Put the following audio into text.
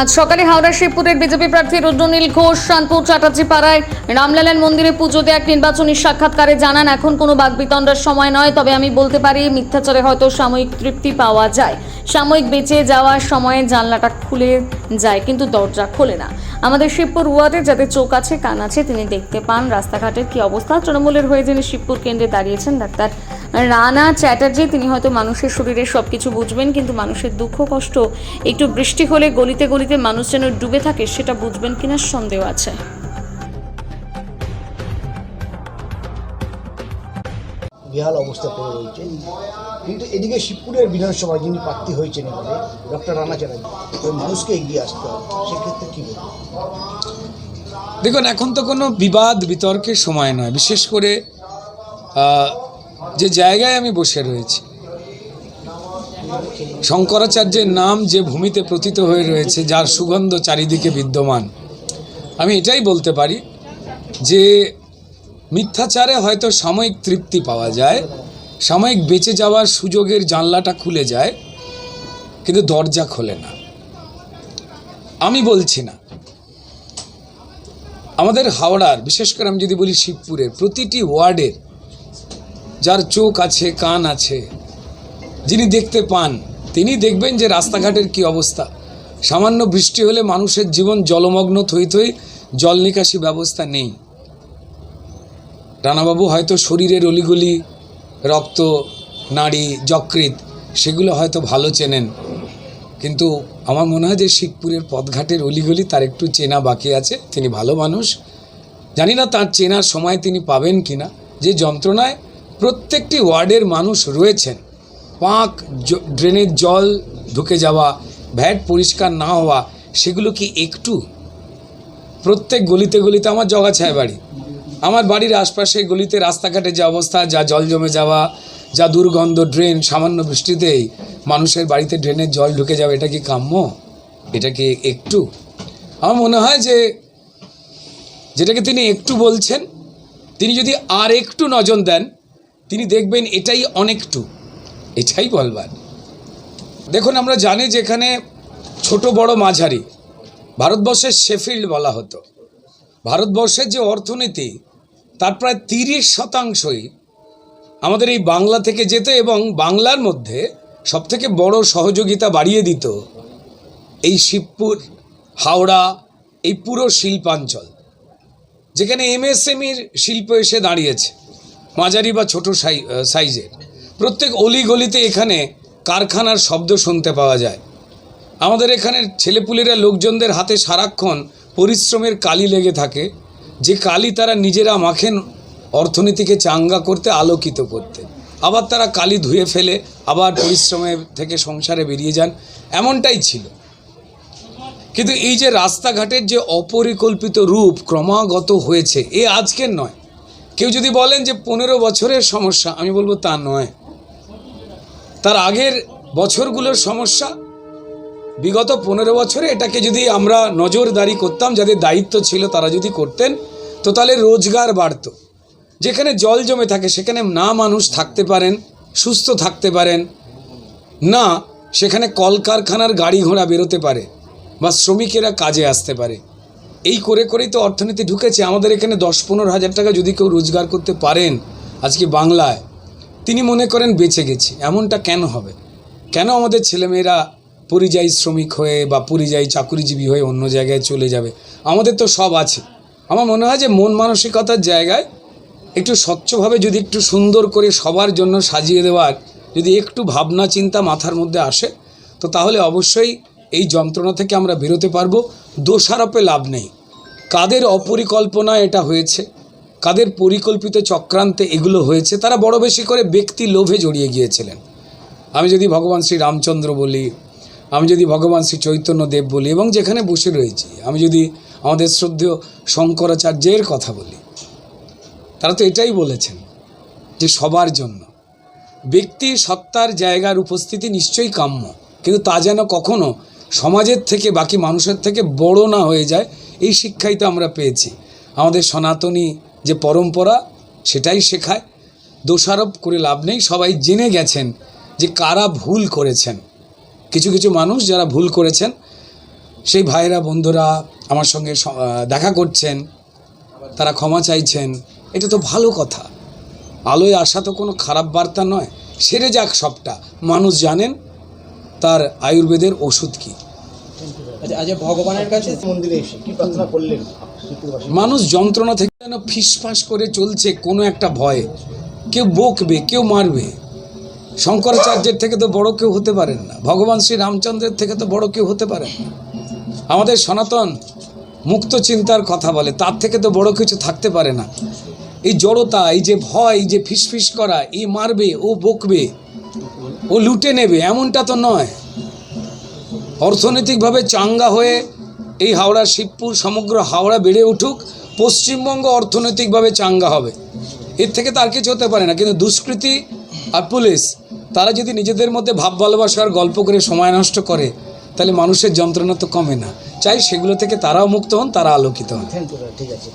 আজ সকালে হাওড়া শিবপুরের বিজেপি প্রার্থী রুদ্রনীল ঘোষ শানপুর চ্যাটার্জি পাড়ায় রামলালান মন্দিরে পুজো দিয়ে এক নির্বাচনী সাক্ষাৎকারে জানান, এখন কোনো বাকবিতণ্ডার সময় নয়, তবে আমি বলতে পারি মিথ্যাচারে হয়তো সাময়িক তৃপ্তি পাওয়া যায়, সাময়িক বেঁচে যাওয়ার সময়ে জানলাটা খুলে যায় কিন্তু দরজা খোলে না। আমাদের শিবপুর ওয়ার্ডে যাদের চোখ আছে কান আছে তিনি দেখতে পান রাস্তাঘাটের কি অবস্থা। তৃণমূলের হয়ে যিনি শিবপুর কেন্দ্রে দাঁড়িয়েছেন ডাক্তার রানা চ্যাটার্জি, তিনি হয়তো মানুষের শরীরে সবকিছু বুঝবেন, কিন্তু মানুষের দুঃখ কষ্ট একটু বৃষ্টি হলে গলিতে গলিতে মানুষ যেন ডুবে থাকে সেটা বুঝবেন কিনা সন্দেহ আছে। বেহাল অবস্থা পড়ে রয়েছে, কিন্তু এদিকে শিবপুরের বিধানসভায় যিনি প্রার্থী হয়েছেন এবারে ডক্টর রানা চ্যাটার্জি, ওই মানুষকে এগিয়ে আসতে হবে, সেক্ষেত্রে কী বলবেন? দেখুন, এখন তো কোনো বিবাদ বিতর্কের সময় নয়, বিশেষ করে যে জায়গায় আমি বসে রয়েছি, শঙ্করাচার্যের নাম যে ভূমিতে প্রতীত হয়ে রয়েছে, যার সুগন্ধ চারিদিকে বিদ্যমান, আমি এটাই বলতে পারি যে মিথ্যাচারে হয়তো সাময়িক তৃপ্তি পাওয়া যায়, সাময়িক বেঁচে যাওয়ার সুযোগের জানলাটা খুলে যায়, কিন্তু দরজা খোলে না। আমি বলছি না, আমাদের হাওড়ার, বিশেষ করে আমি যদি বলি শিবপুরের প্রতিটি ওয়ার্ডের যার চোখ আছে কান আছে, যিনি দেখতে পান তিনি দেখবেন যে রাস্তাঘাটের কি অবস্থা। সামান্য বৃষ্টি হলে মানুষের জীবন জলমগ্ন, থই থই, জল নিকাশি ব্যবস্থা নেই। রানাবাবু হয়তো শরীরের অলিগলি, রক্ত, নাড়ি, যকৃৎ সেগুলো হয়তো ভালো চেনেন, কিন্তু আমার মনে হয় যে শিবপুরের পথঘাটের অলিগলি তার একটু চেনা বাকি আছে। তিনি ভালো মানুষ, জানি না তার চেনার সময় তিনি পাবেন কিনা। যে যন্ত্রণায় প্রত্যেকটি ওয়ার্ডের মানুষ রয়েছেন, পাঁক, ড্রেনের জল ঢুকে যাওয়া, ভ্যাট পরিষ্কার না হওয়া, সেগুলো কি একটু? প্রত্যেক গলিতে গলিতে, আমার জগাছায় বাড়ি, আমার বাড়ির আশপাশে গলিতে রাস্তাঘাটে যে অবস্থা, যা জল জমে যাওয়া, যা দুর্গন্ধ, ড্রেন, সামান্য বৃষ্টিতেই মানুষের বাড়িতে ড্রেনের জল ঢুকে যাবে, এটা কি কাম্য? এটা কি একটু? আমার মনে হয় যে যেটাকে তিনি একটু বলছেন, তিনি যদি আর একটু নজর দেন, তিনি দেখবেন এটাই অনেকটু, এটাই বলবার। দেখুন, আমরা জানি যে এখানে ছোট বড় মাঝারি, ভারতবর্ষের শেফিল্ড বলা হতো। ভারতবর্ষের যে অর্থনীতি তার প্রায় 30% আমাদের এই বাংলা থেকে যেত, এবং বাংলার মধ্যে সবথেকে বড় সহযোগিতা বাড়িয়ে দিত এই শিবপুর, হাওড়া, এই পুরো শিল্পাঞ্চল, যেখানে এমএসএমইর শিল্প এসে দাঁড়িয়েছে, মাঝারি বা ছোট সাইজের। প্রত্যেক অলিগলিতে এখানে কারখানার শব্দ শুনতে পাওয়া যায়। আমাদের এখানের ছেলেপুলেরা, লোকজনদের হাতে সারাক্ষণ পরিশ্রমের কালি লেগে থাকে, যে কালি তারা নিজেরা মাখেন অর্থনীতিকে চাঙ্গা করতে, আলোকিত করতে। আবার তারা কালি ধুয়ে ফেলে আবার পরিশ্রমের থেকে সংসারে বেরিয়ে যান, এমনটাই ছিল। কিন্তু এই যে রাস্তাঘাটের যে অপরিকল্পিত রূপ ক্রমাগত হয়েছে, এ আজকের নয়। কেউ যদি বলেন যে 15 বছরের সমস্যা, আমি বলবো তা নয়। তার আগের বছরগুলোর সমস্যা, বিগত 15 বছরে এটাকে যদি আমরা নজরদারি করতাম, যাদের দায়িত্ব ছিল তারা যদি করতেন, তো তাহলে রোজগার বাড়ত। যেখানে জল জমে থাকে সেখানে না মানুষ থাকতে পারেন, সুস্থ থাকতে পারেন, না সেখানে কলকারখানার গাড়ি ঘোড়া বেরোতে পারে, বা শ্রমিকেরা কাজে আসতে পারে। এই করে করেই তো অর্থনীতি ঢুকেছে। আমাদের এখানে 10-15 হাজার টাকা যদি কেউ রোজগার করতে পারেন আজকে বাংলায়, তিনি মনে করেন বেঁচে গেছি। এমনটা কেন হবে? কেন আমাদের ছেলেমেয়েরা পরিযায়ী শ্রমিক হয়ে বা পরিযায়ী চাকুরিজীবী হয়ে অন্য জায়গায় চলে যাবে? আমাদের তো সব আছে। আমার মনে হয় যে মন মানসিকতার জায়গায় একটু স্বচ্ছভাবে যদি একটু সুন্দর করে সবার জন্য সাজিয়ে দেওয়ার যদি একটু ভাবনা চিন্তা মাথার মধ্যে আসে, তো তাহলে অবশ্যই এই যন্ত্রণা থেকে আমরা বেরোতে পারবো। দোষারোপে লাভ নেই। কাদের অপরিকল্পনায় এটা হয়েছে, কাদের পরিকল্পিত চক্রান্তে এগুলো হয়েছে, তারা বড় বেশি করে ব্যক্তি লোভে জড়িয়ে গিয়েছিলেন। আমি যদি ভগবান শ্রী রামচন্দ্র বলি, আমি যদি ভগবান শ্রী চৈতন্যদেব বলি, এবং যেখানে বসে রয়েছি আমি যদি আমাদের শ্রদ্ধেয় শঙ্করাচার্যের কথা বলি, তারা তো এটাই বলেছেন যে সবার জন্য ব্যক্তি সত্তার জায়গার উপস্থিতি নিশ্চয়ই কাম্য, কিন্তু তা যেন কখনো সমাজের থেকে, বাকি মানুষের থেকে বড় না হয়ে যায়। এই শিক্ষাই তো আমরা পেয়েছি। আমাদের সনাতনী যে পরম্পরা সেটাই শেখায়। দোষারোপ করে লাভ নেই। সবাই জেনে গেছেন যে কারা ভুল করেছেন। কিছু কিছু মানুষ যারা ভুল করেছেন সেই ভাইরা বন্ধুরা আমার সঙ্গে দেখা করছেন, তারা ক্ষমা চাইছেন, এটা তো ভালো কথা। আলোয় আসা তো কোনো খারাপ বার্তা নয়। সেরে যাক সবটা, মানুষ জানেন তার আয়ুর্বেদের ওষুধ কী। আজ ভগবানের কাছে মন্দিরে এসে কি প্রার্থনা করলেন শিবপুরবাসী? মানুষ যন্ত্রণা থেকে যেন ফিসফাস করে চলছে কোনো একটা ভয়ে, কেউ বকবে, কেউ মারবে। শঙ্করাচার্যের থেকে তো বড় কেউ হতে পারেন না, ভগবান শ্রী রামচন্দ্রের থেকে তো বড় কেউ হতে পারেন না। আমাদের সনাতন মুক্ত চিন্তার কথা বলে, তার থেকে তো বড় কিছু থাকতে পারে না। এই জড়তা, এই যে ভয়, এই যে ফিসফিস করা, এই মারবে, ও বকবে, ও লুটে নেবে, এমনটা তো নয়। অর্থনৈতিকভাবে চাঙ্গা হয়ে এই হাওড়া শিবপুর, সমগ্র হাওড়া বেড়ে উঠুক, পশ্চিমবঙ্গ অর্থনৈতিকভাবে চাঙ্গা হবে, এর থেকে তার কিছু হতে পারে না। কিন্তু দুষ্কৃতী আর পুলিশ তারা যদি নিজেদের মধ্যে ভাব ভালোবাসার গল্প করে সময় নষ্ট করে, তাহলে মানুষের যন্ত্রণা তো কমে না। চাই সেগুলো থেকে তারাও মুক্ত হন, তারা আলোকিত হন। থ্যাংক ইউ, ঠিক আছে।